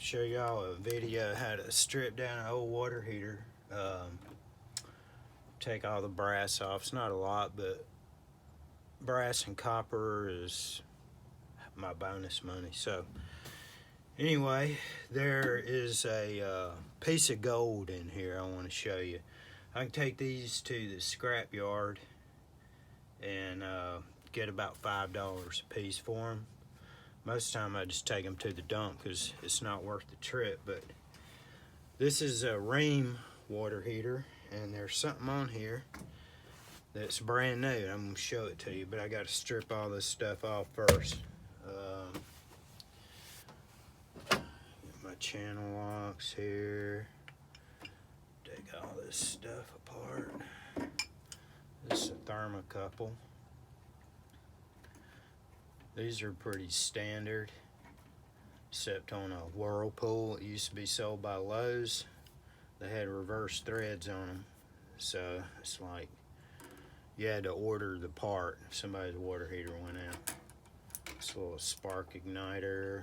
show y'all a video how to strip down an old water heater. Take all the brass off. It's not a lot, but brass and copper is my bonus money. So anyway, there is a piece of gold in here I want to show you. I can take these to the scrap yard and get about $5 a piece for them. Most of the time I just take them to the dump because it's not worth the trip. But this is a Rheem water heater, and there's something on here that's brand new. I'm going to show it to you, but I got to strip all this stuff off first. Get my channel locks here. Take all this stuff apart. This is a thermocouple. These are pretty standard, except on a Whirlpool. It used to be sold by Lowe's. They had reverse threads on them, so it's like you had to order the part if somebody's water heater went out. This little spark igniter.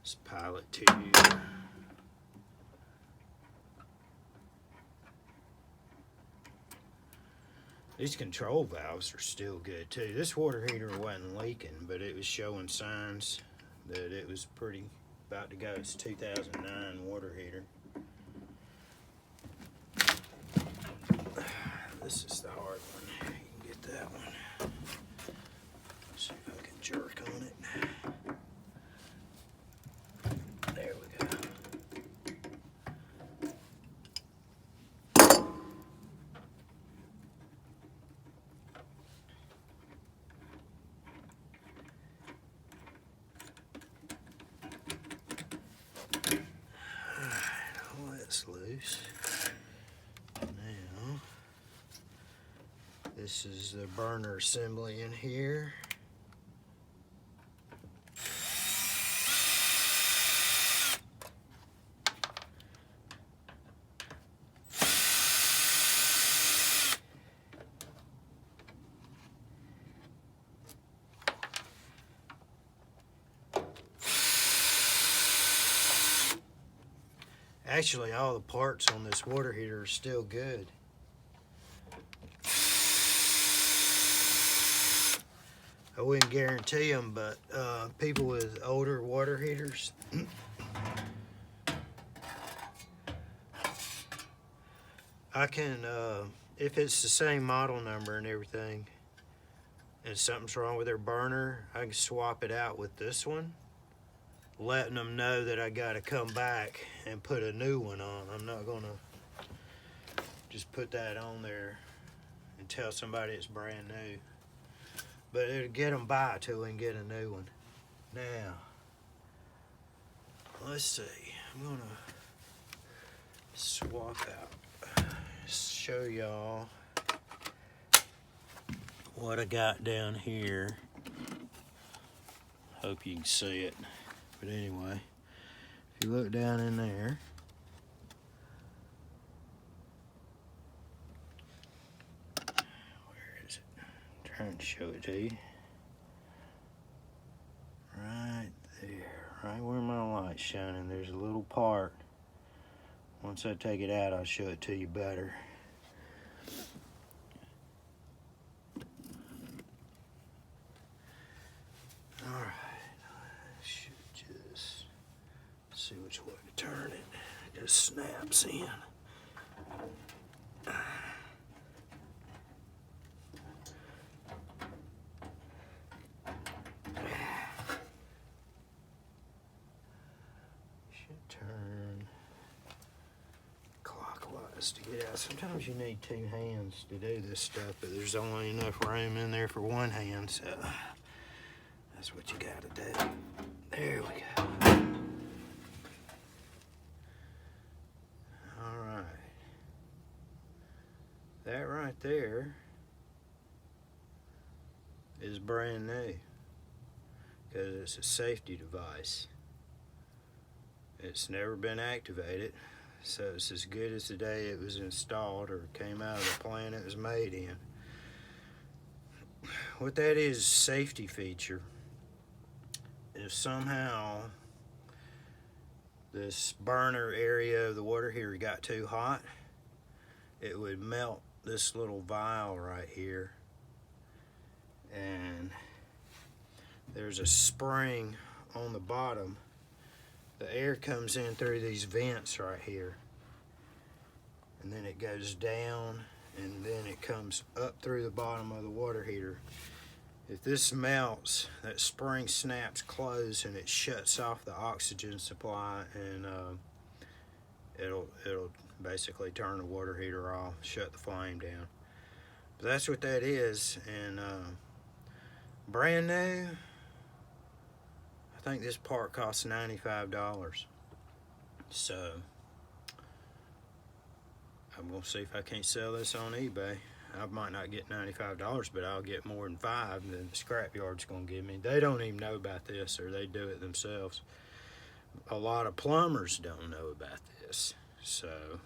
This pilot tube. These control valves are still good too. This water heater wasn't leaking, but it was showing signs that it was pretty about to go. It's a 2009 water heater. This is the hard one. You can get that one. See if I can jerk on it. There we go. Loose. Now, this is the burner assembly in here. Actually, all the parts on this water heater are still good. I wouldn't guarantee them, but people with older water heaters, I can, if it's the same model number and everything, and something's wrong with their burner, I can swap it out with this one, letting them know that I got to come back and put a new one on. I'm not going to just put that on there and tell somebody it's brand new. But it'll get them by till we can get a new one. Now, let's see. I'm going to swap out. Show y'all what I got down here. Hope you can see it. But anyway, if you look down in there, where is it? I'm trying to show it to you. Right there, right where my light's shining, there's a little part. Once I take it out, I'll show it to you better. All right. See which way to turn it. It just snaps in. Should turn clockwise to get out. Sometimes you need two hands to do this stuff, but there's only enough room in there for one hand, so that's what you gotta do. There we go. That right there is brand new because it's a safety device. It's never been activated, so it's as good as the day it was installed or came out of the plant it was made in. what that is, safety feature. If somehow this burner area of the water heater got too hot, it would melt this little vial right here, and there's a spring on the bottom. The air comes in through these vents right here, and then it goes down, and then it comes up through the bottom of the water heater. If this melts, that spring snaps closed and it shuts off the oxygen supply, and it'll basically turn the water heater off, shut the flame down. But that's what that is, and brand new. I think this part costs $95. So I'm gonna see if I can't sell this on eBay. I might not get $95, but I'll get more than $5 than the scrapyard's gonna give me. They don't even know about this, or they do it themselves. A lot of plumbers don't know about this. So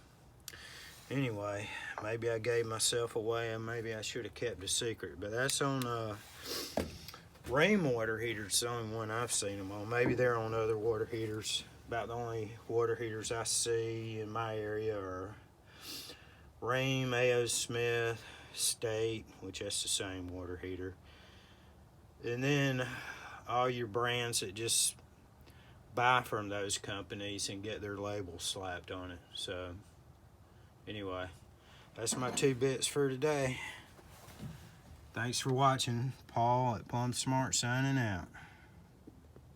anyway, maybe I gave myself away, and maybe I should have kept a secret. But that's on Rheem water heaters. The only one I've seen them on. Maybe they're on other water heaters. About the only water heaters I see in my area are Rheem, A.O. Smith, State, which that's the same water heater, and then all your brands that just buy from those companies and get their labels slapped on it. So anyway, that's my 2 bits for today. Thanks for watching. Paul at Plumb Smart signing out.